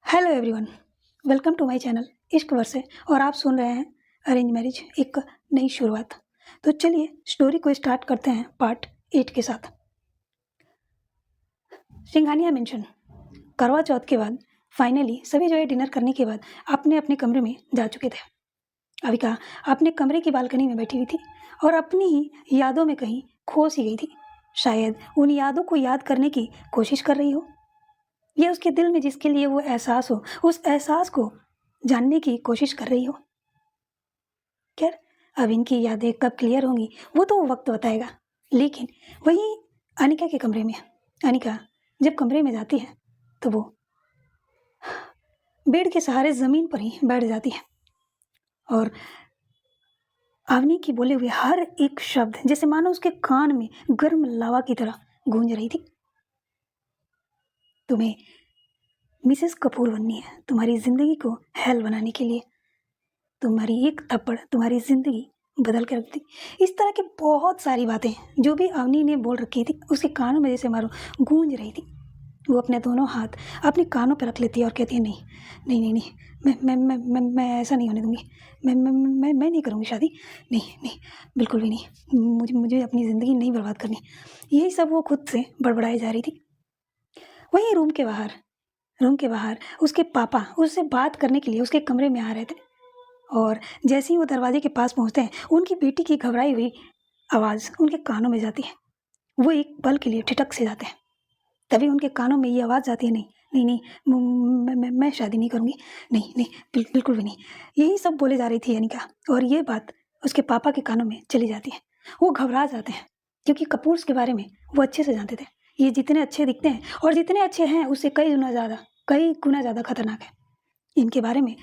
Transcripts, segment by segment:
Hello everyone, welcome to my channel Ishq Varshe. और आप सुन रहे हैं अरेंज मैरिज एक नई शुरुआत। तो चलिए स्टोरी को स्टार्ट करते हैं पार्ट 8 के साथ। सिंघानिया मेंशन। करवा चौथ के बाद फाइनली सभी जो है डिनर करने के बाद अपने अपने कमरे में जा चुके थे। अविका अपने कमरे की बालकनी में बैठी हुई थी और अपनी ही यादों में कहीं खो सी गई थी। शायद उन यादों को याद करने की कोशिश कर रही हो, ये उसके दिल में जिसके लिए वो एहसास हो, उस एहसास को जानने की कोशिश कर रही हो। खैर, अब इनकी यादें कब क्लियर होंगी वो तो वक्त बताएगा। लेकिन वहीं अनिका के कमरे में, अनिका जब कमरे में जाती है तो वो बेड के सहारे ज़मीन पर ही बैठ जाती है और अवनी की बोले हुए हर एक शब्द जैसे मानो उसके कान में गर्म लावा की तरह गूंज रही थी। तुम्हें मिसेस कपूर बननी है, तुम्हारी ज़िंदगी को हेल बनाने के लिए। तुम्हारी एक थप्पड़ तुम्हारी ज़िंदगी बदल कर रख दी। इस तरह की बहुत सारी बातें जो भी अवनी ने बोल रखी थी उसके कानों में जैसे मारो गूंज रही थी। वो अपने दोनों हाथ अपने कानों पर रख लेती है और कहती है, नहीं नहीं नहीं नहीं, मैं ऐसा नहीं होने दूंगी। मैं नहीं करूँगी शादी। नहीं नहीं, बिल्कुल भी नहीं। मुझे मुझे अपनी ज़िंदगी नहीं बर्बाद करनी। यही सब वो खुद से बड़बड़ाई जा रही थी। वहीं रूम के बाहर उसके पापा उससे बात करने के लिए उसके कमरे में आ रहे थे और जैसे ही वो दरवाजे के पास पहुंचते हैं उनकी बेटी की घबराई हुई आवाज़ उनके कानों में जाती है। वो एक पल के लिए ठिठक से जाते हैं। तभी उनके कानों में ये आवाज़ जाती है, नहीं नहीं नहीं, मैं शादी नहीं करूँगी। नहीं नहीं, बिल्कुल भी नहीं। यही सब बोले जा रही थी अनिका और ये बात उसके पापा के कानों में चली जाती है। वो घबरा जाते हैं क्योंकि कपूर्स के बारे में वो अच्छे से जानते थे। ये जितने अच्छे दिखते हैं और जितने अच्छे हैं उससे कई गुना ज़्यादा खतरनाक है। इनके बारे में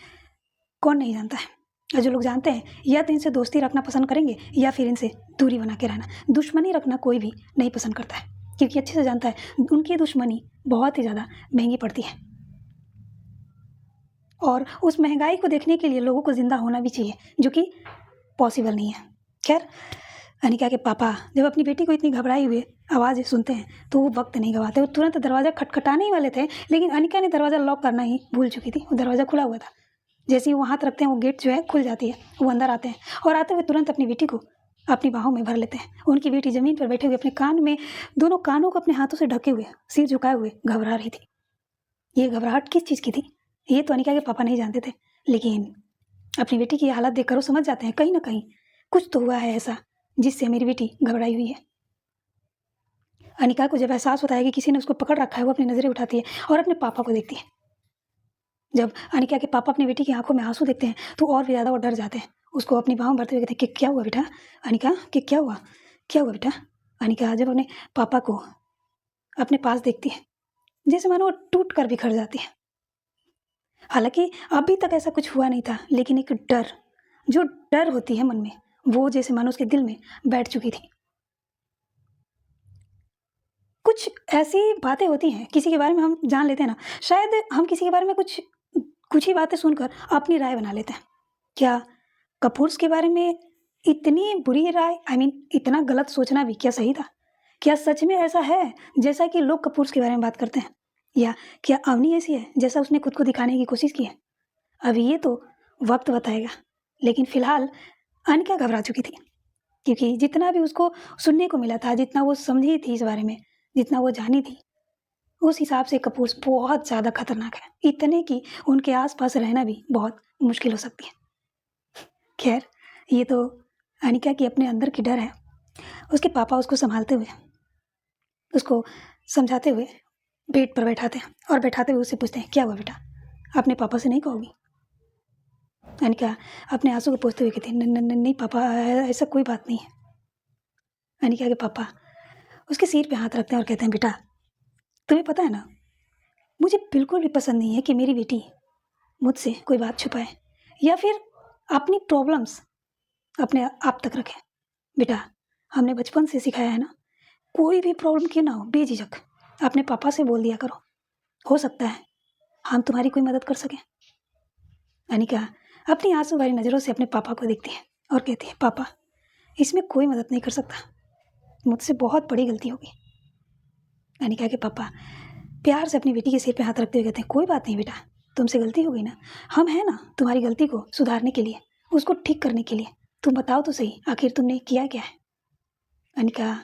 कौन नहीं जानता है। और जो लोग जानते हैं या तो इनसे दोस्ती रखना पसंद करेंगे या फिर इनसे दूरी बना के रहना। दुश्मनी रखना कोई भी नहीं पसंद करता है क्योंकि अच्छे से जानता है उनकी दुश्मनी बहुत ही ज़्यादा महंगी पड़ती है और उस महंगाई को देखने के लिए लोगों को ज़िंदा होना भी चाहिए, जो कि पॉसिबल नहीं है। खैर, अनिका के पापा जब अपनी बेटी को इतनी घबराई हुए आवाज़ सुनते हैं तो वो वक्त नहीं गवाते। वो तुरंत दरवाज़ा खटखटाने ही वाले थे, लेकिन अनिका ने दरवाज़ा लॉक करना ही भूल चुकी थी। वो दरवाज़ा खुला हुआ था। जैसे ही वो हाथ रखते हैं वो गेट जो है खुल जाती है। वो अंदर आते हैं और आते हुए तुरंत अपनी बेटी को अपनी बाहों में भर लेते हैं। उनकी बेटी ज़मीन पर बैठे हुए अपने कान में दोनों कानों को अपने हाथों से ढके हुए सिर झुकाए हुए घबरा रही थी। ये घबराहट किस चीज़ की थी ये तो अनिका के पापा नहीं जानते थे, लेकिन अपनी बेटी की हालत देखकर वो समझ जाते हैं कहीं ना कहीं कुछ तो हुआ है ऐसा जिससे मेरी बेटी घबराई हुई है। अनिका को जब एहसास होता है कि किसी ने उसको पकड़ रखा है, वो अपनी नज़रें उठाती है और अपने पापा को देखती है। जब अनिका के पापा अपनी बेटी की आंखों में आंसू देखते हैं तो और भी ज़्यादा वो डर जाते हैं। उसको अपनी बाहों में भरते हुए कहते हैं कि क्या हुआ बेटा? अनिका, कि क्या हुआ बेटा? अनिका जब अपने पापा को अपने पास देखती है जैसे मानो वो टूट कर बिखर जाती है। हालांकि अभी तक ऐसा कुछ हुआ नहीं था, लेकिन एक जो डर होती है मन में, वो जैसे मानो उसके दिल में बैठ चुकी थी। कुछ ऐसी बातें होती हैं किसी के बारे में हम जान लेते हैं ना, शायद हम किसी के बारे में कुछ ही बातें सुनकर अपनी राय बना लेते हैं। क्या कपूर्स के बारे में इतनी बुरी राय, इतना गलत सोचना भी क्या सही था? क्या सच में ऐसा है जैसा कि लोग कपूर्स के बारे में बात करते हैं, या क्या अवनी ऐसी है जैसा उसने खुद को दिखाने की कोशिश की है? अभी ये तो वक्त बताएगा। लेकिन फिलहाल अनिका घबरा चुकी थी क्योंकि जितना भी उसको सुनने को मिला था, जितना वो समझी थी इस बारे में, जितना वो जानी थी, उस हिसाब से कपूर्स बहुत ज़्यादा खतरनाक है। इतने कि उनके आसपास रहना भी बहुत मुश्किल हो सकती है। खैर, ये तो अनिका की अपने अंदर की डर है। उसके पापा उसको संभालते हुए, उसको समझाते हुए बेड पर बैठाते हैं और बैठाते हुए उससे पूछते हैं, क्या हुआ बेटा? अपने पापा से नहीं कहोगी? अनिका अपने आंसू को पोंछते हुए कहती है, नहीं पापा, ऐसा कोई बात नहीं है। अनिका के पापा उसके सिर पे हाथ रखते हैं और कहते हैं, बेटा तुम्हें पता है ना, मुझे बिल्कुल भी पसंद नहीं है कि मेरी बेटी मुझसे कोई बात छुपाए या फिर अपनी प्रॉब्लम्स अपने आप तक रखे। बेटा, हमने बचपन से सिखाया है ना, कोई भी प्रॉब्लम क्यों ना हो बेझिझक अपने पापा से बोल दिया करो। हो सकता है हम तुम्हारी कोई मदद कर सकें। अनिका अपनी आंसू भरी नज़रों से अपने पापा को देखती है और कहती है, पापा इसमें कोई मदद नहीं कर सकता, मुझसे बहुत बड़ी गलती होगी। अनिका के पापा प्यार से अपनी बेटी के सिर पे हाथ रखते हुए कहते हैं, कोई बात नहीं बेटा, तुमसे गलती हो गई ना, हम हैं ना तुम्हारी गलती को सुधारने के लिए, उसको ठीक करने के लिए। तुम बताओ तो सही, आखिर तुमने किया क्या है? अनिका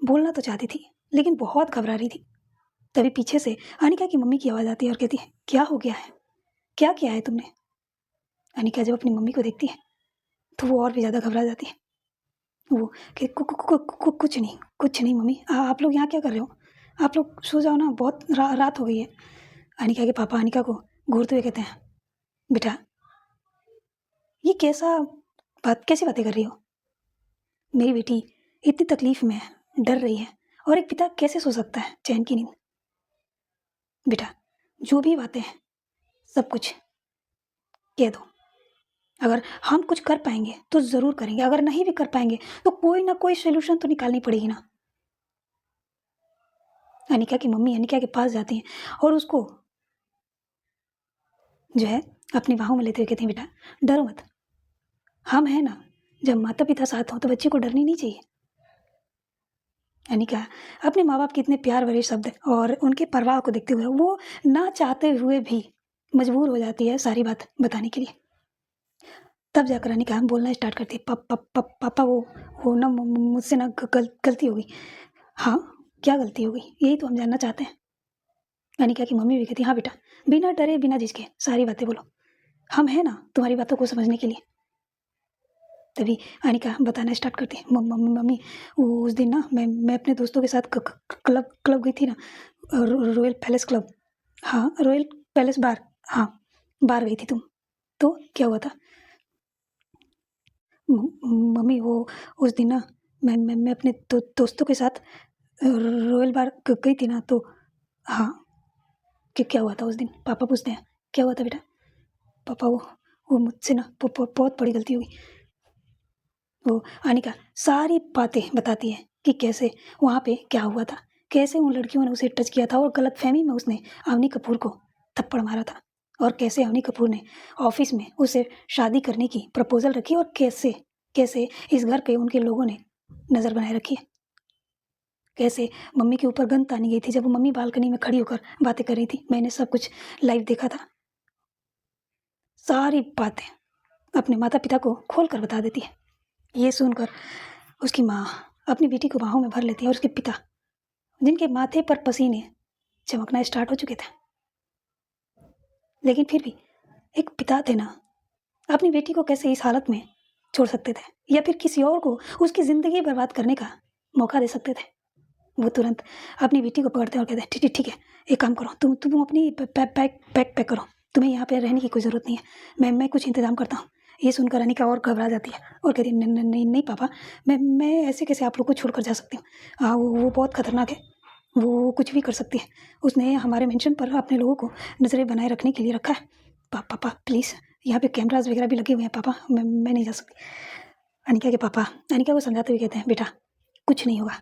बोलना तो चाहती थी लेकिन बहुत घबरा रही थी। तभी पीछे से अनिका की मम्मी की आवाज़ आती है और कहती है, क्या हो गया है, क्या किया है तुमने? अनिका जब अपनी मम्मी को देखती है तो वो और भी ज़्यादा घबरा जाती है। वो कि कुछ नहीं मम्मी, आप लोग यहाँ क्या कर रहे हो? आप लोग सो जाओ ना, बहुत रात हो गई है। अनिका के पापा अनिका को घूरते हुए कहते हैं, बेटा ये कैसी बातें कर रही हो? मेरी बेटी इतनी तकलीफ में है, डर रही है, और एक पिता कैसे सो सकता है चैन की नींद? बेटा जो भी बातें हैं सब कुछ कह दो। अगर हम कुछ कर पाएंगे तो ज़रूर करेंगे, अगर नहीं भी कर पाएंगे तो कोई ना कोई सोल्यूशन तो निकालनी पड़ेगी ना। अनिका की मम्मी अनिका के पास जाती हैं और उसको जो है अपनी बाहों में लेते हुए कहती हैं, बेटा डरो मत, हम हैं ना, जब माता पिता साथ हों तो बच्चे को डरनी नहीं चाहिए। अनिका अपने माँ बाप के इतने प्यार भरे शब्द और उनके परवाह को देखते हुए वो ना चाहते हुए भी मजबूर हो जाती है सारी बात बताने के लिए। तब जाकर अनिका बोलना स्टार्ट करती है, पापा वो ना मुझसे ना गलती हो गई। हाँ क्या गलती हो गई, यही तो हम जानना चाहते हैं। अनिका की मम्मी भी कहती है, हाँ बेटा बिना डरे बिना झिझके सारी बातें बोलो, हम हैं ना तुम्हारी बातों को समझने के लिए। तभी अनिका बताना स्टार्ट करती है, मम्मी उस दिन ना मैं अपने दोस्तों के साथ क्लब गई थी ना, रॉयल पैलेस क्लब। हाँ रॉयल पैलेस बार, हाँ बार गई थी तुम, तो क्या हुआ था? मम्मी वो उस दिन ना मैं अपने दोस्तों के साथ रॉयल बार गई थी ना, तो हाँ क्या हुआ था उस दिन? पापा पूछते हैं, क्या हुआ था बेटा? पापा वो मुझसे ना बहुत बड़ी गलती हुई। वो अनिका सारी बातें बताती है कि कैसे वहाँ पे क्या हुआ था, कैसे उन लड़कियों ने उसे टच किया था और गलतफहमी में उसने अवनी कपूर को थप्पड़ मारा था, और कैसे अवनी कपूर ने ऑफिस में उसे शादी करने की प्रपोजल रखी, और कैसे कैसे इस घर पे उनके लोगों ने नज़र बनाए रखी है। कैसे मम्मी के ऊपर गन तानी गई थी जब वो मम्मी बालकनी में खड़ी होकर बातें कर रही थी, मैंने सब कुछ लाइव देखा था। सारी बातें अपने माता पिता को खोल कर बता देती है। ये सुनकर उसकी माँ अपनी बेटी को बाहों में भर लेती है, और उसके पिता जिनके माथे पर पसीने चमकना स्टार्ट हो चुके थे, लेकिन फिर भी एक पिता थे ना, अपनी बेटी को कैसे इस हालत में छोड़ सकते थे, या फिर किसी और को उसकी ज़िंदगी बर्बाद करने का मौका दे सकते थे? वो तुरंत अपनी बेटी को पकड़ते और कहते हैं, ठीक है एक काम करो, तुम अपनी बैग पैक करो, तुम्हें यहाँ पे रहने की कोई ज़रूरत नहीं है, मैं कुछ इंतज़ाम करता हूँ। ये सुनकर अनिका और घबरा जाती है और कहती है, नहीं पापा, मैं ऐसे कैसे आप लोग को छोड़कर जा सकती हूँ? वो बहुत खतरनाक है, वो कुछ भी कर सकती है, उसने हमारे मेंशन पर अपने लोगों को नज़रें बनाए रखने के लिए रखा है। पापा प्लीज़, यहाँ पे कैमराज वगैरह भी लगे हुए हैं पापा, मैं नहीं जा सकती। अनिका के पापा अनिका को समझाते हुए कहते हैं, बेटा कुछ नहीं होगा,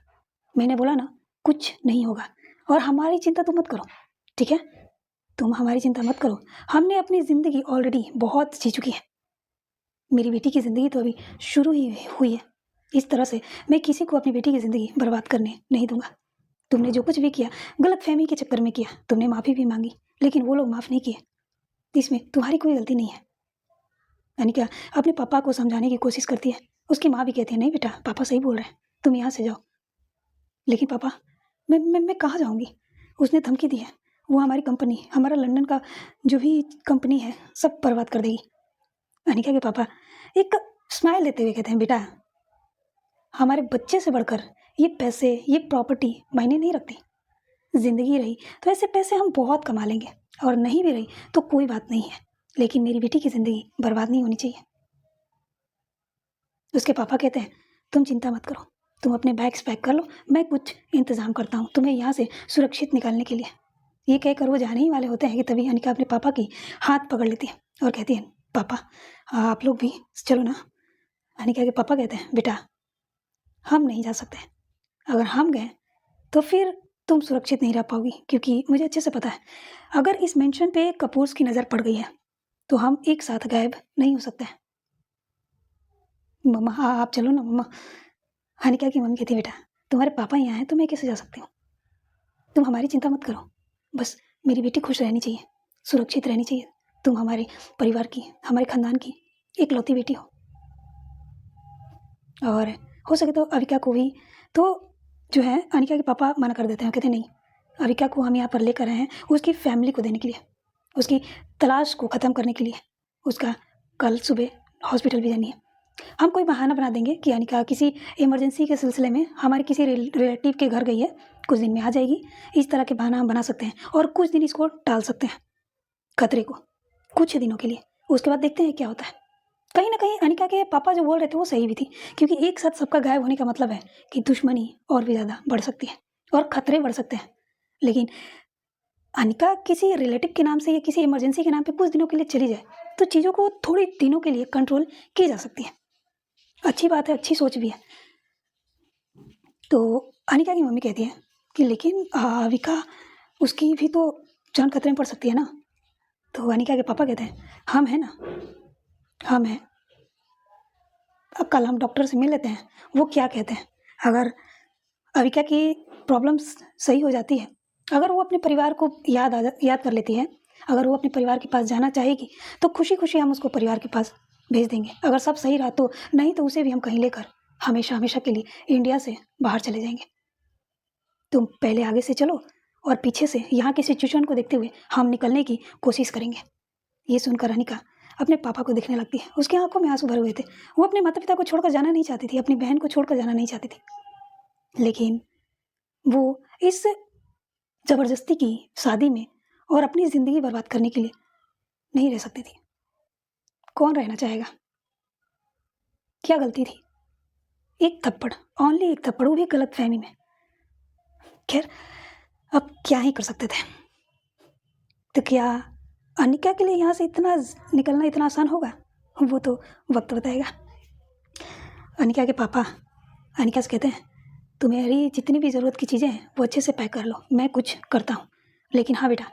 मैंने बोला ना कुछ नहीं होगा, और हमारी चिंता तुम मत करो, ठीक है? तुम हमारी चिंता मत करो, हमने अपनी ज़िंदगी ऑलरेडी बहुत जी चुकी है, मेरी बेटी की ज़िंदगी तो अभी शुरू ही हुई है। इस तरह से मैं किसी को अपनी बेटी की ज़िंदगी बर्बाद करने नहीं दूंगा। तुमने जो कुछ भी किया गलतफहमी के चक्कर में किया, तुमने माफ़ी भी मांगी लेकिन वो लोग माफ़ नहीं किए, इसमें तुम्हारी कोई गलती नहीं है। अनिका अपने पापा को समझाने की कोशिश करती है, उसकी माँ भी कहती है, नहीं बेटा पापा सही बोल रहे हैं, तुम यहाँ से जाओ। लेकिन पापा मैं कहाँ जाऊँगी? उसने धमकी दी है, वो हमारी कंपनी, हमारा लंदन का जो भी कंपनी है सब बर्बाद कर देगी। अनिका के पापा एक स्माइल देते हुए कहते हैं, बेटा हमारे बच्चे से बढ़कर ये पैसे ये प्रॉपर्टी मायने नहीं रखती। ज़िंदगी रही तो ऐसे पैसे हम बहुत कमा लेंगे, और नहीं भी रही तो कोई बात नहीं है, लेकिन मेरी बेटी की ज़िंदगी बर्बाद नहीं होनी चाहिए। उसके पापा कहते हैं, तुम चिंता मत करो, तुम अपने बैग्स पैक कर लो, मैं कुछ इंतज़ाम करता हूँ तुम्हें यहाँ से सुरक्षित निकालने के लिए। ये कहकर वो जाने ही वाले होते हैं कि तभी अनिका अपने पापा की हाथ पकड़ लेती है और कहती है, पापा आप लोग भी चलो ना। अनिका के पापा कहते हैं, बेटा हम नहीं जा सकते, अगर हम गए तो फिर तुम सुरक्षित नहीं रह पाओगी, क्योंकि मुझे अच्छे से पता है अगर इस मेंशन पे कपूर्स की नज़र पड़ गई है तो हम एक साथ गायब नहीं हो सकते हैं। मम्मा आप चलो ना मम्मा। अनिका की मम्मी कहती है, बेटा तुम्हारे पापा यहाँ हैं तो मैं कैसे जा सकती हूँ, तुम हमारी चिंता मत करो, बस मेरी बेटी खुश रहनी चाहिए, सुरक्षित रहनी चाहिए। तुम हमारे परिवार की, हमारे ख़ानदान की इकलौती बेटी हो, और हो सके तो अविका को भी। तो जो है अनिका के पापा मना कर देते हैं, कहते नहीं, अविका को हम यहाँ पर लेकर आए हैं उसकी फैमिली को देने के लिए, उसकी तलाश को ख़त्म करने के लिए। उसका कल सुबह हॉस्पिटल भी जानी है। हम कोई बहाना बना देंगे कि अनिका किसी इमरजेंसी के सिलसिले में हमारे किसी रिलेटिव के घर गई है, कुछ दिन में आ जाएगी। इस तरह के बहाना हम बना सकते हैं और कुछ दिन इसको टाल सकते हैं, खतरे को, कुछ दिनों के लिए। उसके बाद देखते हैं क्या होता है। कहीं ना कहीं अनिका के पापा जो बोल रहे थे वो सही भी थी, क्योंकि एक साथ सबका गायब होने का मतलब है कि दुश्मनी और भी ज़्यादा बढ़ सकती है और खतरे बढ़ सकते हैं। लेकिन अनिका किसी रिलेटिव के नाम से या किसी इमरजेंसी के नाम पे कुछ दिनों के लिए चली जाए तो चीज़ों को थोड़ी दिनों के लिए कंट्रोल की जा सकती है। अच्छी बात है, अच्छी सोच भी है। तो अनिका की मम्मी कहती है कि लेकिन अविका, उसकी भी तो जान खतरे में पड़ सकती है ना। तो अनिका के पापा कहते हैं हम हैं ना, हम हैं। अब कल हम डॉक्टर से मिल लेते हैं, वो क्या कहते हैं। अगर अविका की प्रॉब्लम्स सही हो जाती है, अगर वो अपने परिवार को याद कर लेती है, अगर वो अपने परिवार के पास जाना चाहेगी तो खुशी खुशी हम उसको परिवार के पास भेज देंगे। अगर सब सही रहा तो, नहीं तो उसे भी हम कहीं लेकर हमेशा हमेशा के लिए इंडिया से बाहर चले जाएंगे। तुम पहले आगे से चलो और पीछे से यहाँ की सिचुएशन को देखते हुए हम निकलने की कोशिश करेंगे। ये सुनकर अनिका अपने पापा को देखने लगती है। उसकी आंखों में आंसू भरे हुए थे। वो अपने माता पिता को छोड़कर जाना नहीं चाहती थी, अपनी बहन को छोड़कर जाना नहीं चाहती थी, लेकिन वो इस ज़बरदस्ती की शादी में और अपनी ज़िंदगी बर्बाद करने के लिए नहीं रह सकती थी। कौन रहना चाहेगा? क्या गलती थी? एक थप्पड़, ओनली एक थप्पड़, वो भी गलतफहमी में। खैर, अब क्या ही कर सकते थे। तो क्या अनिका के लिए यहाँ से निकलना इतना आसान होगा? वो तो वक्त बताएगा। अनिका के पापा अनिका से कहते हैं तुम्हारी जितनी भी ज़रूरत की चीज़ें हैं वो अच्छे से पैक कर लो, मैं कुछ करता हूँ। लेकिन हाँ बेटा,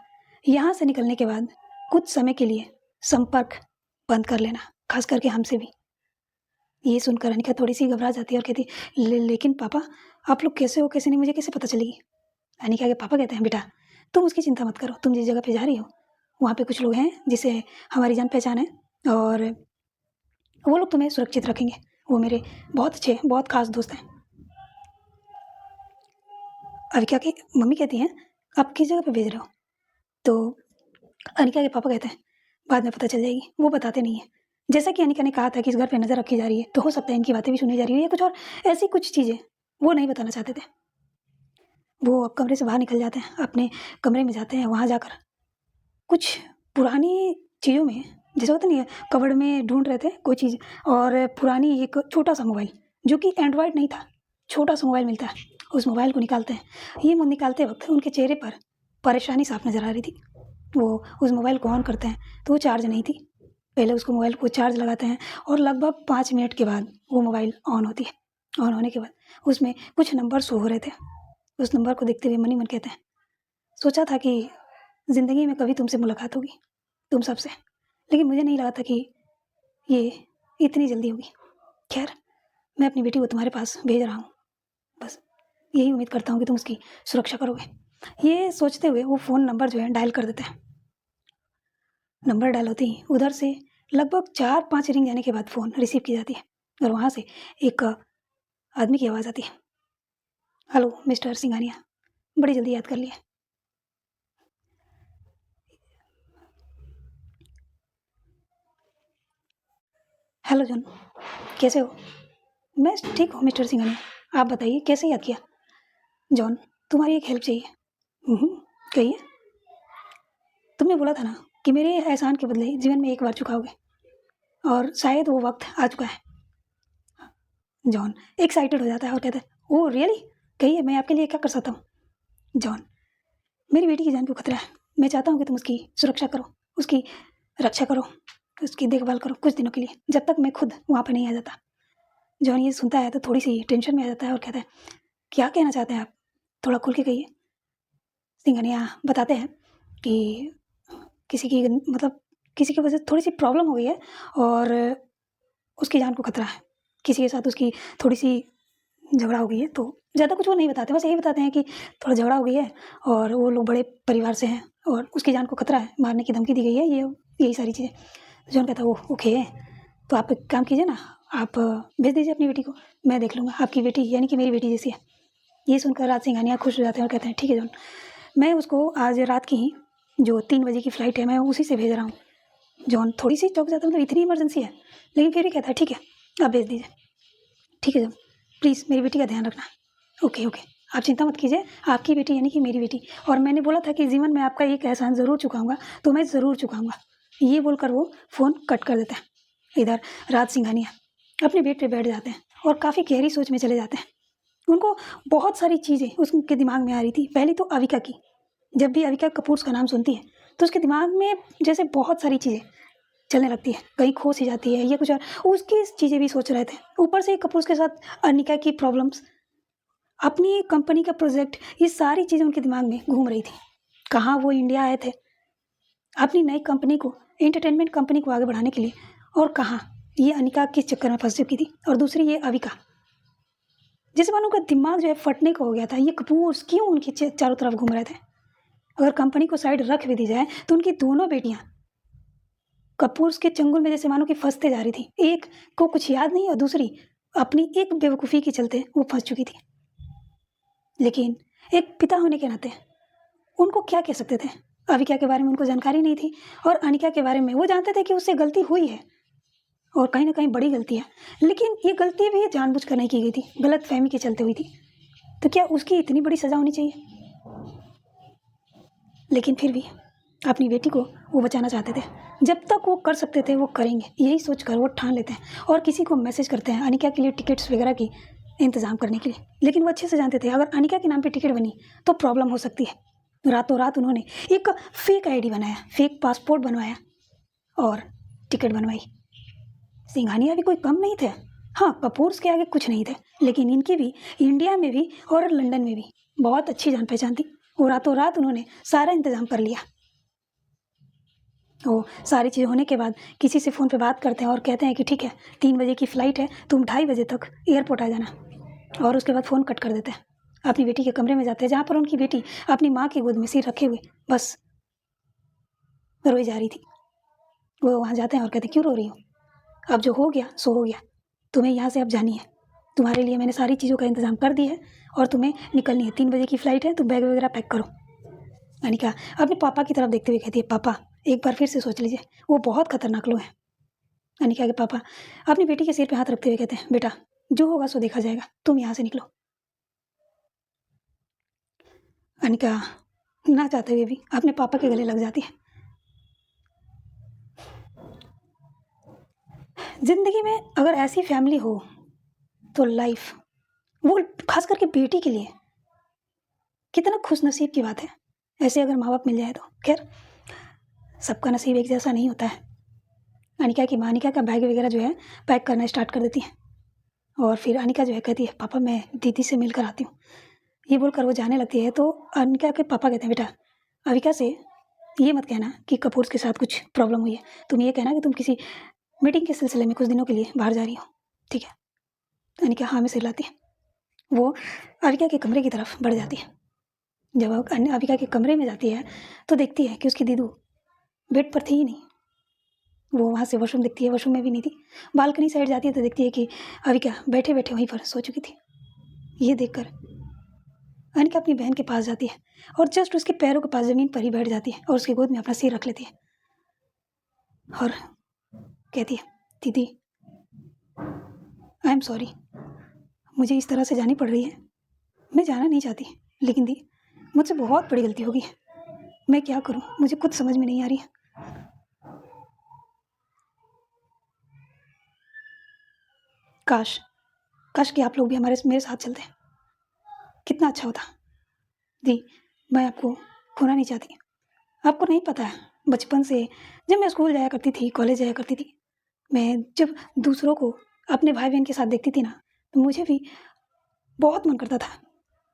यहाँ से निकलने के बाद कुछ समय के लिए संपर्क बंद कर लेना, खास करके हमसे भी। ये सुनकर अनिका थोड़ी सी घबरा जाती है और कहती लेकिन पापा, आप लोग कैसे हो कैसे नहीं, मुझे कैसे पता चलेगी? अनिका के पापा कहते हैं बेटा, तुम उसकी चिंता मत करो। तुम जिस जगह पे जा रही हो वहाँ पे कुछ लोग हैं जिसे हमारी जान पहचान है, और वो लोग तुम्हें सुरक्षित रखेंगे। वो मेरे बहुत अच्छे, बहुत खास दोस्त हैं। अनिका की मम्मी कहती हैं आप किस जगह पे भेज रहे हो? तो अनिका के पापा कहते हैं बाद में पता चल जाएगी। वो बताते नहीं है। जैसा कि अनिका ने कहा था कि इस घर पे नज़र रखी जा रही है, तो हो सकता है इनकी बातें भी सुनी जा रही है या कुछ और ऐसी कुछ चीज़ें वो नहीं बताना चाहते थे। वो अब कमरे से बाहर निकल जाते हैं, अपने कमरे में जाते हैं। वहाँ जाकर कुछ पुरानी चीज़ों में, जैसे होता नहीं है, कबर्ड में ढूंढ रहे थे कोई चीज़, और पुरानी एक छोटा सा मोबाइल, जो कि एंड्रॉयड नहीं था, छोटा सा मोबाइल मिलता है, उस मोबाइल को निकालते हैं। ये निकालते वक्त उनके चेहरे पर परेशानी साफ नज़र आ रही थी। वो उस मोबाइल को ऑन करते हैं तो वो चार्ज नहीं थी। पहले उसको मोबाइल को चार्ज लगाते हैं और लगभग 5 मिनट के बाद वो मोबाइल ऑन होती है। ऑन होने के बाद उसमें कुछ नंबर शो हो रहे थे। उस नंबर को देखते हुए मन ही मन कहते हैं सोचा था कि ज़िंदगी में कभी तुमसे मुलाकात होगी, तुम सबसे, लेकिन मुझे नहीं लगा था कि ये इतनी जल्दी होगी। खैर, मैं अपनी बेटी को तुम्हारे पास भेज रहा हूँ, बस यही उम्मीद करता हूँ कि तुम उसकी सुरक्षा करोगे। ये सोचते हुए वो फ़ोन नंबर जो है डायल कर देते हैं। नंबर डायल होते ही उधर से लगभग 4-5 रिंग जाने के बाद फ़ोन रिसीव की जाती है और वहाँ से एक आदमी की आवाज़ आती है। हेलो मिस्टर सिंघानिया, बड़ी जल्दी याद कर लिए। हेलो जॉन, कैसे हो? मैं ठीक हूँ मिस्टर सिंघानिया, आप बताइए कैसे याद किया? जॉन, तुम्हारी एक हेल्प चाहिए। कहिए। तुमने बोला था ना कि मेरे एहसान के बदले जीवन में एक बार चुकाओगे, और शायद वो वक्त आ चुका है। जॉन एक्साइटेड हो जाता है और कहता है ओह रियली, कहिए मैं आपके लिए क्या कर सकता हूँ? जॉन, मेरी बेटी की जान को खतरा है। मैं चाहता हूँ कि तुम उसकी सुरक्षा करो, उसकी रक्षा करो, उसकी देखभाल करो कुछ दिनों के लिए, जब तक मैं खुद वहाँ पर नहीं आ जाता। जॉन ये सुनता है तो थोड़ी सी टेंशन में आ जाता है और कहता है क्या कहना चाहते हैं आप, थोड़ा खुल के कहिए। सिंघानिया बताते हैं कि किसी की वजह से थोड़ी सी प्रॉब्लम हो गई है और उसकी जान को खतरा है। किसी के साथ उसकी थोड़ी सी झगड़ा हो गई है। तो ज़्यादा कुछ वो नहीं बताते, बस यही बताते हैं कि थोड़ा झगड़ा हो गई है और वो लोग बड़े परिवार से हैं और उसकी जान को खतरा है, मारने की धमकी दी गई है, ये यही सारी चीज़ें। तो जॉन कहता है वो ओके, तो आप एक काम कीजिए ना, आप भेज दीजिए अपनी बेटी को, मैं देख लूँगा। आपकी बेटी यानी कि मेरी बेटी जैसी है। ये सुनकर राज सिंघानिया खुश हो जाते हैं और कहते हैं ठीक है जॉन, मैं उसको आज रात की ही जो 3 बजे की फ़्लाइट है मैं उसी से भेज रहा हूँ। जॉन थोड़ी सी चौंक जाता है, मतलब इतनी इमरजेंसी है, लेकिन फिर भी कहता है ठीक है आप भेज दीजिए। ठीक है जॉन, प्लीज़ मेरी बेटी का ध्यान रखना। ओके ओके, आप चिंता मत कीजिए, आपकी बेटी यानी कि मेरी बेटी, और मैंने बोला था कि जीवन में आपका एक एहसान ज़रूर चुकाऊंगा, तो मैं ज़रूर चुकाऊंगा। ये बोलकर वो फ़ोन कट कर देता है। इधर राज सिंघानिया अपने बेड पे बैठ जाते हैं और काफ़ी गहरी सोच में चले जाते हैं। उनको बहुत सारी चीज़ें उसके दिमाग में आ रही थी। पहली तो अविका की, जब भी अविका कपूर का नाम सुनती है तो उसके दिमाग में जैसे बहुत सारी चीज़ें चलने लगती है, कहीं खो सी जाती है या कुछ और, उसकी चीज़ें भी सोच रहे थे। ऊपर से कपूर के साथ अनिका की प्रॉब्लम्स, अपनी कंपनी का प्रोजेक्ट, ये सारी चीज़ें उनके दिमाग में घूम रही थी। कहाँ वो इंडिया आए थे अपनी नई कंपनी को, एंटरटेनमेंट कंपनी को आगे बढ़ाने के लिए, और कहाँ ये अनिका किस चक्कर में फंस चुकी थी, और दूसरी ये अविका। जैसे मानो उनका दिमाग जो है फटने को हो गया था। ये कपूर क्यों उनके चारों तरफ घूम रहे थे। अगर कंपनी को साइड रख भी दी जाए तो उनकी दोनों बेटियां कपूर के चंगुल में जैसे मानो कि फंसते जा रही थी। एक को कुछ याद नहीं और दूसरी अपनी एक बेवकूफ़ी के चलते वो फंस चुकी थी। लेकिन एक पिता होने के नाते उनको क्या कह सकते थे। अविका के बारे में उनको जानकारी नहीं थी और अनिका के बारे में वो जानते थे कि उससे गलती हुई है और कहीं ना कहीं बड़ी गलती है, लेकिन ये गलती भी जानबूझकर नहीं की गई थी, गलत फहमी के चलते हुई थी। तो क्या उसकी इतनी बड़ी सज़ा होनी चाहिए? लेकिन फिर भी अपनी बेटी को वो बचाना चाहते थे। जब तक वो कर सकते थे वो करेंगे, यही सोचकर वो ठान लेते हैं और किसी को मैसेज करते हैं अनिका के लिए टिकट्स वगैरह की इंतज़ाम करने के लिए। लेकिन वो अच्छे से जानते थे अगर अनिका के नाम पे टिकट बनी तो प्रॉब्लम हो सकती है। रातों रात उन्होंने एक फेक आईडी बनाया, फेक पासपोर्ट बनवाया और टिकट बनवाई। सिंघानिया भी कोई कम नहीं थे। हाँ, कपूर्स के आगे कुछ नहीं थे, लेकिन इनकी भी इंडिया में भी और लंदन में भी बहुत अच्छी जान पहचान थी। वो रातों रात उन्होंने सारा इंतज़ाम कर लिया। वो सारी चीज़ होने के बाद किसी से फ़ोन पे बात करते हैं और कहते हैं कि ठीक है 3 बजे की फ़्लाइट है, तुम 2:30 बजे तक एयरपोर्ट आ जाना। और उसके बाद फ़ोन कट कर देते हैं। अपनी बेटी के कमरे में जाते हैं जहाँ पर उनकी बेटी अपनी माँ की गोद में सिर रखे हुए बस रोई जा रही थी। वो वहाँ जाते हैं और कहते हैं क्यों रो रही हो? अब जो हो गया सो हो गया, तुम्हें यहाँ से अब जानी है। तुम्हारे लिए मैंने सारी चीज़ों का इंतज़ाम कर दिया है और तुम्हें निकलनी है। 3 बजे की फ़्लाइट है, तुम बैग वगैरह पैक करो। अनिका अपने पापा की तरफ देखते हुए कहती है पापा एक बार फिर से सोच लीजिए, वो बहुत खतरनाक लोग हैं। अनिका के पापा अपनी बेटी के सिर पे हाथ रखते हुए कहते हैं बेटा जो होगा सो देखा जाएगा, तुम यहाँ से निकलो। अनिका ना चाहते हुए भी अपने पापा के गले लग जाती है। ज़िंदगी में अगर ऐसी फैमिली हो तो लाइफ, वो खास करके बेटी के लिए कितना खुश नसीब की बात है। ऐसे अगर माँ बाप मिल जाए तो खैर सबका नसीब एक जैसा नहीं होता है। अनिका की माँ अनिका का बैग वगैरह जो है पैक करना स्टार्ट कर देती है और फिर अनिका जो है कहती है पापा मैं दीदी से मिलकर आती हूँ। ये बोलकर वो जाने लगती है तो अनिका के पापा कहते हैं बेटा अविका से ये मत कहना कि कपूर के साथ कुछ प्रॉब्लम हुई है, तुम ये कहना कि तुम किसी मीटिंग के सिलसिले में कुछ दिनों के लिए बाहर जा रही हो, ठीक है? अनिका हाँ में सिर लाती है। वो अविका के कमरे की तरफ बढ़ जाती है। जब अविका के कमरे में जाती है तो देखती है कि उसकी दीदू बेड पर थी ही नहीं। वो वहाँ से वॉशरूम देखती है, वॉशरूम में भी नहीं थी। बालकनी साइड जाती है तो देखती है कि अविका बैठे बैठे वहीं पर सो चुकी थी। ये देखकर अनिका अपनी बहन के पास जाती है और जस्ट उसके पैरों के पास ज़मीन पर ही बैठ जाती है और उसकी गोद में अपना सिर रख लेती है और कहती है दीदी आई एम सॉरी, मुझे इस तरह से जानी पड़ रही है, मैं जाना नहीं चाहती, लेकिन दी मुझसे बहुत बड़ी गलती होगी, मैं क्या करूं मुझे कुछ समझ में नहीं आ रही है। काश काश कि आप लोग भी मेरे साथ चलते, कितना अच्छा होता। दी मैं आपको खोना नहीं चाहती। आपको नहीं पता है बचपन से जब मैं स्कूल जाया करती थी, कॉलेज जाया करती थी, मैं जब दूसरों को अपने भाई बहन के साथ देखती थी ना तो मुझे भी बहुत मन करता था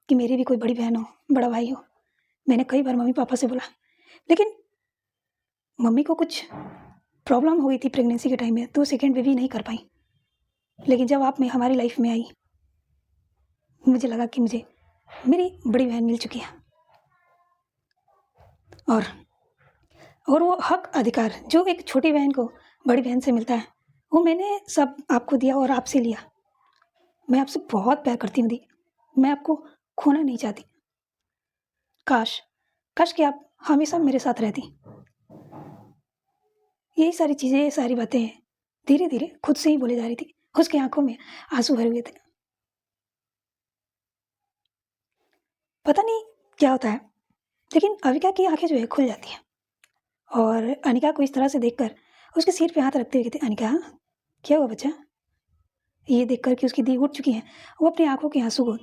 कि मेरी भी कोई बड़ी बहन हो, बड़ा भाई हो। मैंने कई बार मम्मी पापा से बोला, लेकिन मम्मी को कुछ प्रॉब्लम हो गई थी प्रेगनेंसी के टाइम में तो सेकेंड बेबी नहीं कर पाई। लेकिन जब आप में हमारी लाइफ में आई मुझे लगा कि मुझे मेरी बड़ी बहन मिल चुकी है, और वो हक अधिकार जो एक छोटी बहन को बड़ी बहन से मिलता है, वो मैंने सब आपको दिया और आपसे लिया। मैं आपसे बहुत प्यार करती हूँ दी, मैं आपको खोना नहीं चाहती। काश काश कि आप हमेशा मेरे साथ रहती। यही सारी चीज़ें, ये सारी बातें धीरे धीरे खुद से ही बोले जा रही थी। उसकी आंखों में आंसू भरे हुए थे। पता नहीं क्या होता है, लेकिन अविका की आंखें जो है खुल जाती है, और अनिका को इस तरह से देखकर उसके सिर पे हाथ रखते हुए कहते, अनिका क्या हुआ बच्चा? ये देखकर कि उसकी दी उठ चुकी है, वो अपनी आंखों के आंसू को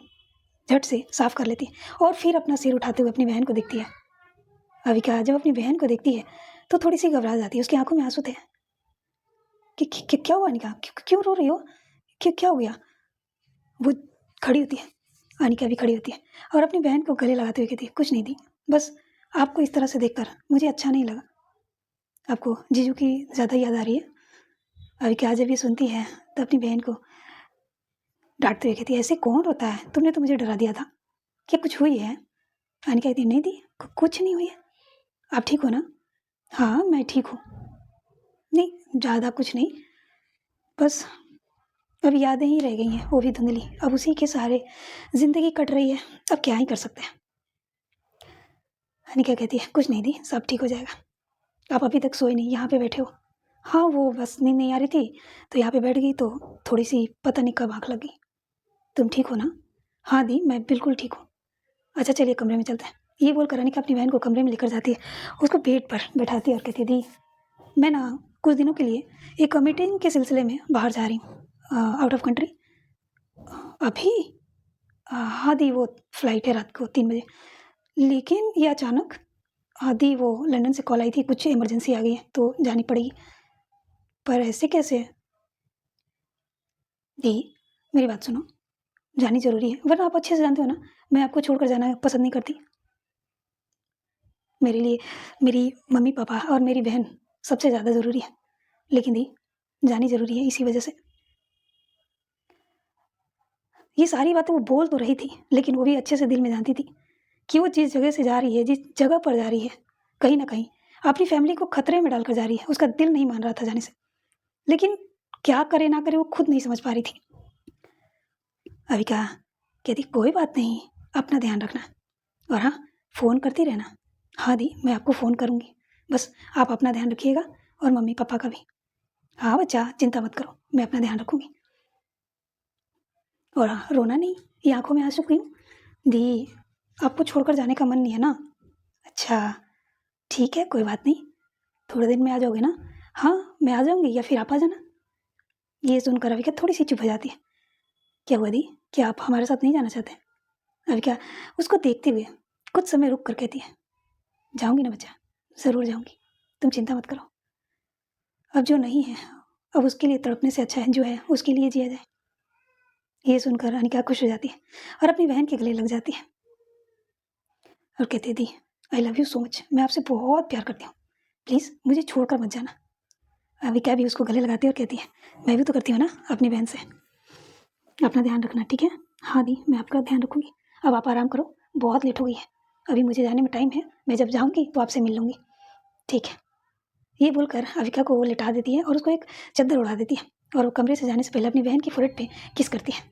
झट से साफ कर लेती है और फिर अपना सिर उठाते हुए अपनी बहन को देखती है। अविका जब अपनी बहन को देखती है तो थोड़ी सी घबरा जाती है। उसकी आंखों में आंसू थे कि क्या हुआ अनिका, क्यों रो रही हो, क्या हो गया? वो खड़ी होती है, अनिका भी खड़ी होती है और अपनी बहन को गले लगाते हुए कहती है, कुछ नहीं दी, बस आपको इस तरह से देखकर मुझे अच्छा नहीं लगा। आपको जीजू की ज़्यादा याद आ रही है? अविका जब ये सुनती है तो अपनी बहन को डांटते हुए कहती है, ऐसे कौन रोता है, तुमने तो मुझे डरा दिया था, क्या कुछ हुई है? अनिका कहती है, नहीं दी, कुछ नहीं हुई है, आप ठीक हो ना? हाँ मैं ठीक हूँ। नहीं ज़्यादा कुछ नहीं, बस अब यादें ही रह गई हैं, वो भी धुंधली, अब उसी के सहारे ज़िंदगी कट रही है, अब क्या ही कर सकते हैं। अनिका कहती है, कुछ नहीं दी, सब ठीक हो जाएगा। आप अभी तक सोए नहीं, यहाँ पे बैठे हो? हाँ वो बस नींद नहीं आ रही थी तो यहाँ पे बैठ गई, तो थोड़ी सी पता नहीं कब आँख लग गई। तुम ठीक हो ना? हाँ दी मैं बिल्कुल ठीक हूँ। अच्छा चलिए कमरे में चलते हैं। ये बोलकर अनिका अपनी बहन को कमरे में लेकर जाती है, उसको बेड पर बैठाती है और कहती है, दी मैं ना कुछ दिनों के लिए एक मीटिंग के सिलसिले में बाहर जा रही हूँ, आउट ऑफ कंट्री। अभी? हाँ दी, वो फ्लाइट है रात को 3 बजे। लेकिन ये अचानक? हाँ दी, वो लंदन से कॉल आई थी, कुछ इमरजेंसी आ गई है तो जानी पड़ेगी। पर ऐसे कैसे? दी मेरी बात सुनो, जानी ज़रूरी है, वरना आप अच्छे से जानते हो ना मैं आपको छोड़कर जाना पसंद नहीं करती। मेरे लिए मेरी मम्मी पापा और मेरी बहन सबसे ज़्यादा ज़रूरी है, लेकिन दी जानी ज़रूरी है इसी वजह से। ये सारी बातें वो बोल तो रही थी, लेकिन वो भी अच्छे से दिल में जानती थी कि वो जिस जगह से जा रही है, जिस जगह पर जा रही है, कहीं ना कहीं अपनी फैमिली को खतरे में डालकर जा रही है। उसका दिल नहीं मान रहा था जाने से, लेकिन क्या करे ना करे वो खुद नहीं समझ पा रही थी। अविका कहती, कोई बात नहीं, अपना ध्यान रखना, और हाँ फ़ोन करती रहना। हाँ दी मैं आपको फ़ोन करूँगी, बस आप अपना ध्यान रखिएगा और मम्मी पापा का भी। हाँ बच्चा चिंता मत करो, मैं अपना ध्यान रखूँगी। और हाँ रोना नहीं, ये आंखों में आंसू क्यों? दी आपको छोड़कर जाने का मन नहीं है ना? अच्छा ठीक है कोई बात नहीं, थोड़े दिन में आ जाओगे ना? हाँ मैं आ जाऊँगी, या फिर आप आ जाना। ये सुनकर अविका थोड़ी सी चुप हो जाती है। क्या हुआ दी, क्या आप हमारे साथ नहीं जाना चाहते? अविका उसको देखते हुए कुछ समय रुक कर कहती है, जाऊँगी ना बच्चा, ज़रूर जाऊँगी, तुम चिंता मत करो। अब जो नहीं है, अब उसके लिए तड़पने से अच्छा है जो है उसके लिए जिया जाए। ये सुनकर अनिका खुश हो जाती है और अपनी बहन के गले लग जाती है और कहती, दी I love you so much, मैं आपसे बहुत प्यार करती हूँ, प्लीज़ मुझे छोड़कर मत जाना। अविका भी उसको गले लगाती है और कहती है, मैं भी तो करती हूँ ना अपनी बहन से। अपना ध्यान रखना ठीक है? हाँ दी मैं आपका ध्यान रखूँगी, अब आप आराम करो, बहुत लेट हो गई है, अभी मुझे जाने में टाइम है, मैं जब जाऊँगी तो आपसे मिल लूँगी। ठीक है। ये बोलकर अविका को वो लिटा देती है और उसको एक चादर उड़ा देती है, और वो कमरे से जाने से पहले अपनी बहन की फोrehead पे किस करती है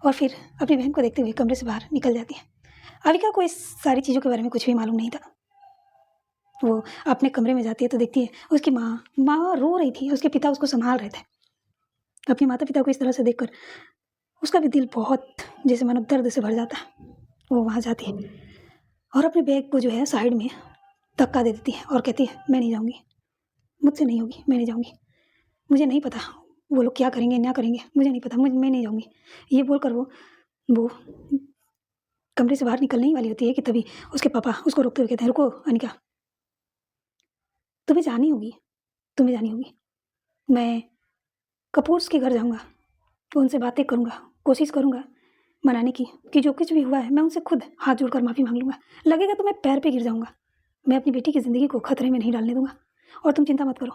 और फिर अपनी बहन को देखते हुए कमरे से बाहर निकल जाती है। अविका को इस सारी चीज़ों के बारे में कुछ भी मालूम नहीं था। वो अपने कमरे में जाती है तो देखती है उसकी माँ रो रही थी, उसके पिता उसको संभाल रहे थे। अपने माता पिता को इस तरह से देखकर उसका भी दिल बहुत जैसे मानो दर्द से भर जाता है। वो वहाँ जाती है और अपने बैग को जो है साइड में धक्का दे देती है और कहती है, मैं नहीं जाऊँगी, मुझसे नहीं होगी, मैं नहीं जाऊँगी, मुझे नहीं पता वो लोग क्या करेंगे क्या करेंगे, मुझे नहीं पता, मैं नहीं जाऊँगी। ये बोलकर वो कमरे से बाहर निकलने ही वाली होती है कि तभी उसके पापा उसको रोकते हुए कहते हैं, रुको अनिका, तुम्हें जानी होगी, तुम्हें जानी होगी। मैं कपूर्स के घर जाऊँगा, उनसे बातें करूँगा, कोशिश करूँगा मनाने की कि जो कुछ भी हुआ है मैं उनसे खुद हाथ जोड़कर माफ़ी मांग लूँगा, लगेगा तो मैं पैर पे गिर जाऊँगा, मैं अपनी बेटी की ज़िंदगी को खतरे में नहीं डालने दूँगा। और तुम चिंता मत करो,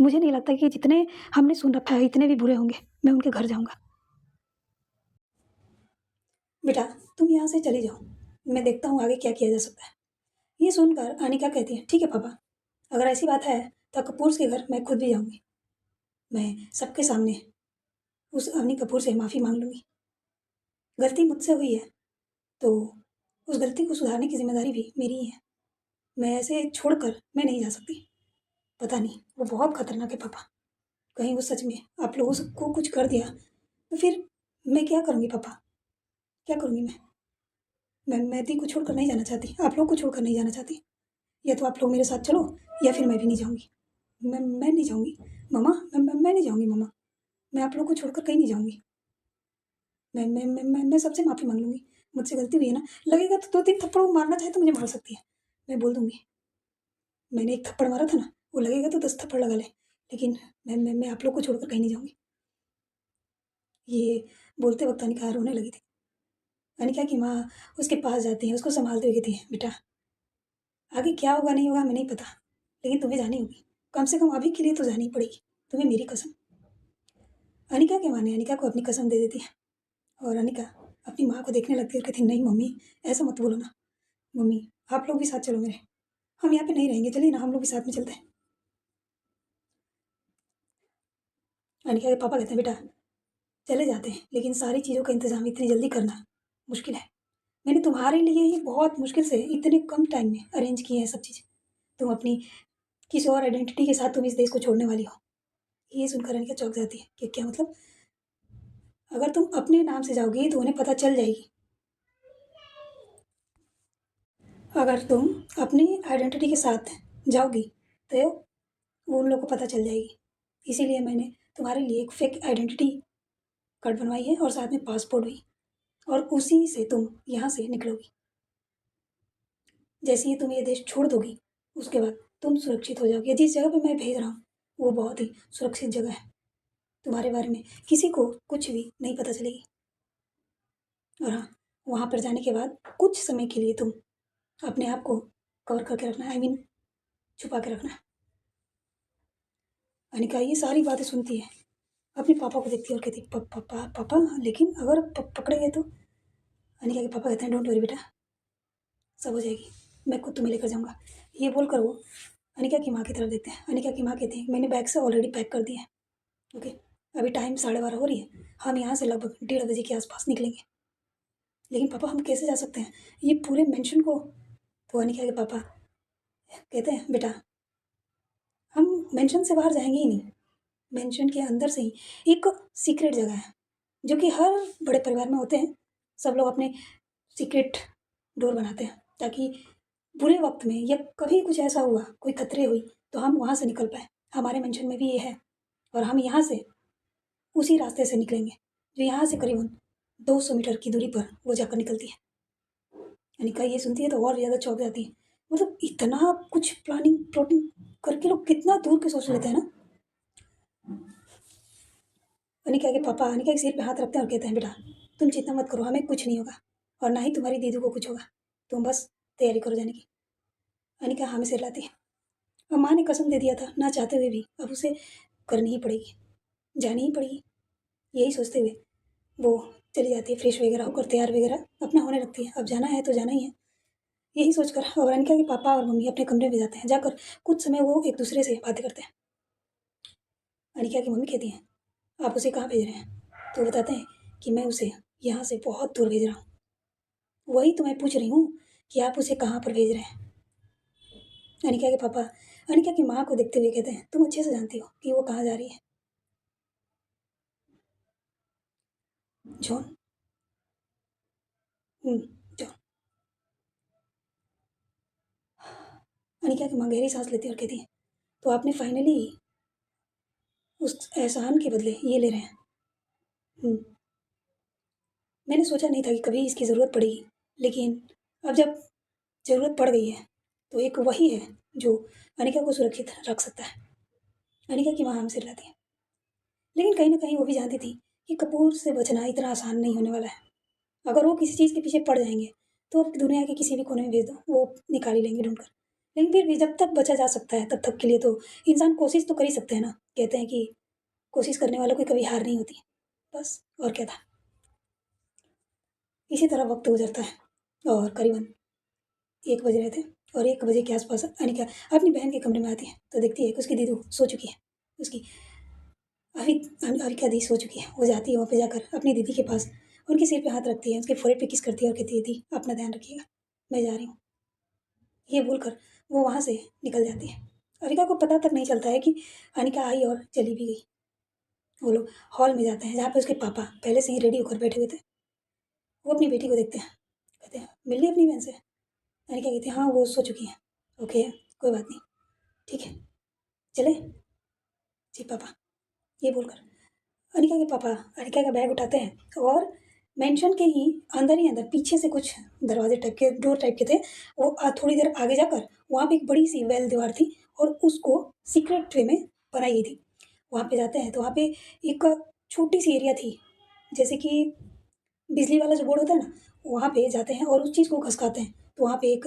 मुझे नहीं लगता कि जितने हमने सुन रखा है इतने भी बुरे होंगे, मैं उनके घर जाऊँगा। बेटा तुम यहाँ से चले जाओ, मैं देखता हूँ आगे क्या किया जा सकता है। ये सुनकर अनिका कहती है, ठीक है पापा, अगर ऐसी बात है तो कपूर के घर मैं खुद भी जाऊँगी। मैं सबके सामने उस अवनी कपूर से माफ़ी मांग लूँगी। गलती मुझसे हुई है तो उस गलती को सुधारने की जिम्मेदारी भी मेरी ही है। मैं ऐसे छोड़कर मैं नहीं जा सकती। पता नहीं वो बहुत खतरनाक है पापा, कहीं वो सच में आप लोगों को कुछ कर दिया तो फिर मैं क्या करूँगी पापा, क्या करूँगी मैं दी को छोड़कर नहीं जाना चाहती, आप लोग को छोड़कर नहीं जाना चाहती। या तो आप लोग मेरे साथ चलो या फिर मैं भी नहीं जाऊँगी। मैं नहीं जाऊँगी मम्मा, मैं नहीं जाऊँगी मम्मा, मैं आप लोग को छोड़कर कहीं नहीं जाऊँगी। मैं सबसे माफ़ी मांग लूँगी, मुझसे गलती हुई है ना, लगेगा तो 2-3 थप्पड़ वो मारना चाहे तो मुझे मार सकती है, मैं बोल दूँगी। मैंने 1 थप्पड़ मारा था ना, वो लगेगा तो 10 थप्पड़ लगा ले, लेकिन मैं आप लोग को छोड़कर कहीं नहीं जाऊँगी। ये बोलते वक़्त अनिका रोने लगी थी। अनिका की माँ उसके पास जाती है, उसको सँभालते हुए कहती है, बेटा आगे क्या होगा नहीं होगा हमें नहीं पता, लेकिन तुम्हें जानी होगी। कम से कम अभी के लिए तो जानी ही पड़ेगी, तुम्हें मेरी कसम। अनिका की माँ ने अनिका को अपनी कसम दे देती है और अनिका अपनी माँ को देखने लगती है और कहती है, नहीं मम्मी ऐसा मत बोलो ना, मम्मी आप लोग भी साथ चलो मेरे, हम यहाँ पे नहीं रहेंगे, चलिए ना हम लोग भी साथ में चलते हैं। अनिका के पापा कहते हैं, बेटा चले जाते हैं लेकिन सारी चीज़ों का इंतज़ाम इतनी जल्दी करना मुश्किल है। मैंने तुम्हारे लिए ही बहुत मुश्किल से इतने कम टाइम में अरेंज किए हैं सब चीज़ें। तुम अपनी किसी और आइडेंटिटी के साथ तुम इस देश को छोड़ने वाली हो। ये सुनकर अनिका चौंक जाती है कि क्या मतलब? अगर तुम अपने नाम से जाओगी तो उन्हें पता चल जाएगी। अगर तुम अपनी आइडेंटिटी के साथ जाओगी तो वो उन लोगों को पता चल जाएगी। इसीलिए मैंने तुम्हारे लिए एक फेक आइडेंटिटी कार्ड बनवाई है और साथ में पासपोर्ट भी, और उसी से तुम यहाँ से निकलोगी। जैसे ही तुम ये देश छोड़ दोगी उसके बाद तुम सुरक्षित हो जाओगी। जिस जगह पे मैं भेज रहा हूँ वो बहुत ही सुरक्षित जगह है, तुम्हारे बारे में किसी को कुछ भी नहीं पता चलेगी। और हाँ, वहाँ पर जाने के बाद कुछ समय के लिए तुम अपने आप को कवर करके रखना, आई मीन छुपा के रखना। अनिका ये सारी बातें सुनती है, अपने पापा को देखती है और कहती है, पापा पापा लेकिन अगर पकड़े गए तो? अनिका के पापा कहते हैं, डोंट वरी बेटा, सब हो जाएगी, मैं खुद तुम्हें लेकर जाऊँगा। ये बोलकर वो अनिका की माँ की तरफ देखते हैं। अनिका की माँ कहती है, मैंने बैग से ऑलरेडी पैक कर दिया है, ओके, अभी टाइम 12:30 हो रही है, हम यहाँ से लगभग 1:30 बजे के आसपास निकलेंगे। लेकिन पापा हम कैसे जा सकते हैं ये पूरे मेंशन को? तो अनिका के पापा कहते हैं, बेटा हम मेंशन से बाहर जाएंगे ही नहीं, मेंशन के अंदर से ही एक सीक्रेट जगह है जो कि हर बड़े परिवार में होते हैं। सब लोग अपने सीक्रेट डोर बनाते हैं ताकि बुरे वक्त में या कभी कुछ ऐसा हुआ, कोई खतरे हुई तो हम वहाँ से निकल पाए। हमारे मेंशन में भी ये है और हम यहाँ से उसी रास्ते से निकलेंगे जो यहाँ से करीबन 200 मीटर की दूरी पर वो जाकर निकलती है। अनिका ये सुनती है तो और ज़्यादा चौंक जाती है। मतलब इतना कुछ प्लानिंग प्लॉटिंग करके लोग कितना दूर के सोच लेते हैं ना। अनिका के पापा अनिका के सिर पे हाथ रखते हैं और कहते हैं, बेटा तुम चिंता मत करो, हमें कुछ नहीं होगा और ना ही तुम्हारी दीदी को कुछ होगा, तुम बस तैयारी करो जाने की। अनिका हाँ में सिर लाती है। अब माँ ने कसम दे दिया था ना चाहते हुए भी, अब उसे करनी ही पड़ेगी, जानी ही पड़ेगी। यही सोचते हुए वो चली जाती है, फ्रेश वगैरह होकर तैयार वगैरह अपना होने लगती है। अब जाना है तो जाना ही है, यही सोचकर और अनिका के पापा और मम्मी अपने कमरे में जाते हैं। जाकर कुछ समय वो एक दूसरे से बातें करते हैं। अनिका की मम्मी कहती हैं, आप उसे कहाँ भेज रहे हैं? तो बताते हैं कि मैं उसे यहाँ से बहुत दूर भेज रहा हूँ। वही तो मैं पूछ रही हूँ कि आप उसे कहाँ पर भेज रहे हैं? अनिका के पापा अनिका की माँ को देखते हुए कहते हैं, तुम अच्छे से जानती हो कि वो कहाँ जा रही है। John, John. अनिका की माँ गहरी सांस लेती है और कहती है, तो आपने फाइनली उस एहसान के बदले ये ले रहे हैं। हम्म, मैंने सोचा नहीं था कि कभी इसकी ज़रूरत पड़ेगी, लेकिन अब जब ज़रूरत पड़ गई है तो एक वही है जो अनिका को सुरक्षित रख सकता है। अनिका की माँ हम सिर लाती है, लेकिन कहीं ना कहीं वो भी जानती थी कि कपूर से बचना इतना आसान नहीं होने वाला है। अगर वो किसी चीज़ के पीछे पड़ जाएंगे तो अब दुनिया के किसी भी कोने में भेज दो वो निकाल ही लेंगे ढूंढकर। लेकिन फिर भी जब तक बचा जा सकता है तब तक के लिए तो इंसान कोशिश तो कर ही सकते हैं ना। कहते हैं कि कोशिश करने वालों की कभी हार नहीं होती, बस और क्या था। इसी तरह वक्त गुजरता है और करीबन 1 बज रहे थे और 1 बजे के आसपास अनिका अपनी बहन के कमरे में आती है तो देखती है कि उसकी दीदी सो चुकी है। उसकी अभी अनिका दी सो चुकी है। वो जाती है वहाँ पे जाकर अपनी दीदी के पास उनके सिर पे हाथ रखती है, उसके फोrehead पे किस करती है और कहती है, दी अपना ध्यान रखिएगा, मैं जा रही हूँ। ये बोलकर वो वहाँ से निकल जाती है। अनिका को पता तक नहीं चलता है कि अनिका आई और चली भी गई। वो लोग हॉल में जाते हैं जहाँ पे उसके पापा पहले से ही रेडी होकर बैठे हुए थे। वो अपनी बेटी को देखते हैं, कहते हैं, मिल ली अपनी बहन से? अनिका कहती है, हाँ वो सो चुकी है। ओके, कोई बात नहीं, ठीक है, चले? जी पापा। ये बोलकर अनिका के पापा अनिका का बैग उठाते हैं और मेंशन के ही अंदर पीछे से कुछ दरवाजे टाइप के, डोर टाइप के थे। वो थोड़ी देर आगे जाकर वहाँ पे एक बड़ी सी वेल दीवार थी और उसको सीक्रेट वे में बनाई गई थी। वहाँ पे जाते हैं तो वहाँ पे एक छोटी सी एरिया थी, जैसे कि बिजली वाला जो बोर्ड होता है ना, वहाँ पे जाते हैं और उस चीज़ को घसकाते हैं तो वहाँ पे एक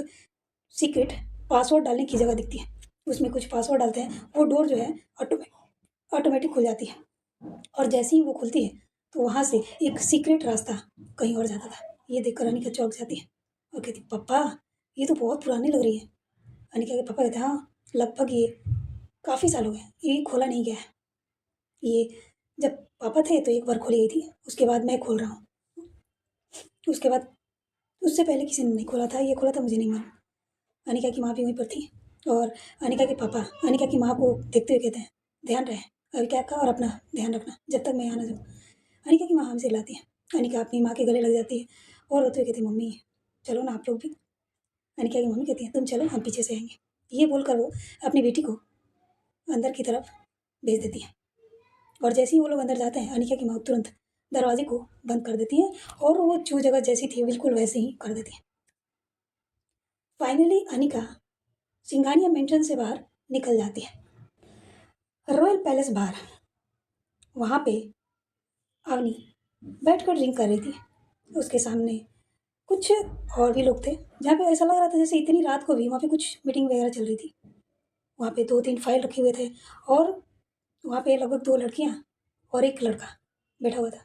सीक्रेट पासवर्ड डालने की जगह दिखती है। उसमें कुछ पासवर्ड डालते हैं, वो डोर जो है ऑटोमेटिक खुल जाती है और जैसे ही वो खुलती है तो वहाँ से एक सीक्रेट रास्ता कहीं और जाता था। ये देखकर अनिका चौंक जाती है और कहती, पापा ये तो बहुत पुरानी लग रही है। अनिका के पापा कहते हैं, हाँ लगभग ये काफ़ी साल हो गए, ये खोला नहीं गया है। ये जब पापा थे तो एक बार खोली गई थी, उसके बाद मैं खोल रहा हूँ, उसके बाद उससे पहले किसी ने नहीं खोला था, ये खोला था मुझे नहीं मालूम। अनिका की माँ भी वहीं पर थी और अनिका के पापा अनिका की माँ को देखते हुए कहते हैं, ध्यान रहे अभी क्या का और अपना ध्यान रखना जब तक मैं यहाँ ना जाऊँ। अनिका की माँ हमसे लाती है। अनिका अपनी माँ के गले लग जाती है और रोते हुए कहती है, मम्मी चलो ना आप लोग भी। अनिका की मम्मी कहती है, तुम चलो हम पीछे से आएंगे। ये बोलकर वो अपनी बेटी को अंदर की तरफ भेज देती है और जैसे ही वो लोग अंदर जाते हैं अनिका की माँ तुरंत दरवाजे को बंद कर देती है और वो जो जगह जैसी थी बिल्कुल वैसे ही कर देती है। फाइनली अनिका सिंघानिया मेंशन से बाहर निकल जाती है। रॉयल पैलेस बाहर वहाँ पे अवनी बैठकर ड्रिंक कर रही थी। उसके सामने कुछ और भी लोग थे, जहाँ पे ऐसा लग रहा था जैसे इतनी रात को भी वहाँ पे कुछ मीटिंग वगैरह चल रही थी। वहाँ पे 2-3 फाइल रखे हुए थे और वहाँ पे लगभग 2 लड़कियाँ और एक लड़का बैठा हुआ था।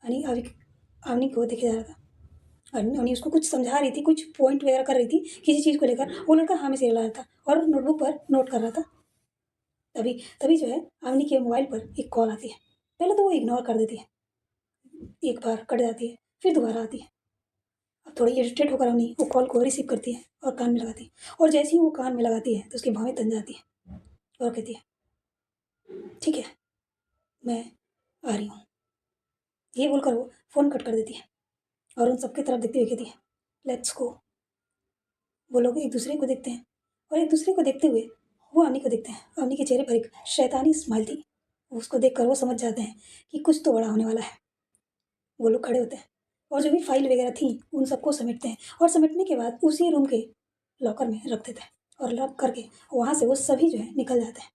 अवनी को देखे जा रहा था। अवनी उसको कुछ समझा रही थी, कुछ पॉइंट वगैरह कर रही थी किसी चीज़ को लेकर। वो लड़का हाँ में से हिला रहा था और नोटबुक पर नोट कर रहा था। तभी तभी जो है अवनी के मोबाइल पर एक कॉल आती है। पहले तो वो इग्नोर कर देती है, एक बार कट जाती है, फिर दोबारा आती है। अब थोड़ी इरिटेट होकर अवनी वो कॉल को रिसीव करती है और कान में लगाती है और जैसे ही वो कान में लगाती है तो उसकी भौहें तन जाती है और कहती है, ठीक है मैं आ रही हूँ। ये बोलकर वो फ़ोन कट कर देती है और उन सबकी तरफ देखते हुए कहती है, लेट्स गो। वो लोग एक दूसरे को देखते हैं और एक दूसरे को देखते हुए वो अवनी को देखते हैं। अवनी के चेहरे पर एक शैतानी स्माइल थी। उसको देखकर वो समझ जाते हैं कि कुछ तो बड़ा होने वाला है। वो लोग खड़े होते हैं और जो भी फाइल वगैरह थी उन सबको समेटते हैं और समेटने के बाद उसी रूम के लॉकर में रख देते हैं और लॉक करके वहाँ से वो सभी जो है निकल जाते हैं।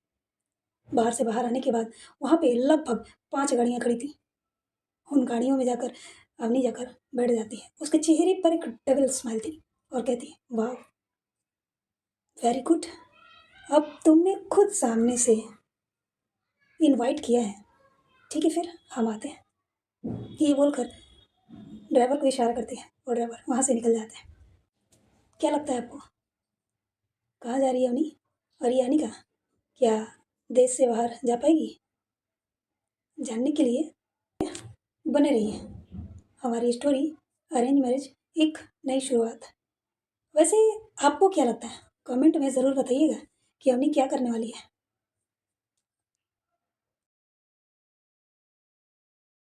बाहर आने के बाद वहाँ पे लगभग 5 गाड़ियाँ खड़ी थी। उन गाड़ियों में जाकर अवनी जाकर बैठ जाती है। उसके चेहरे पर एक डबल स्माइल थी और कहती है, वाह वेरी गुड, अब तुमने खुद सामने से इनवाइट किया है, ठीक है फिर हम आते हैं। ये बोलकर ड्राइवर को इशारा करती है और ड्राइवर वहाँ से निकल जाता है। क्या लगता है आपको कहाँ जा रही है अवनी? और ये अनिका क्या देश से बाहर जा पाएगी? जानने के लिए बने रहिए। हमारी स्टोरी अरेंज मैरिज एक नई शुरुआत। वैसे आपको क्या लगता है? कमेंट में ज़रूर बताइएगा कि अवनी क्या करने वाली है।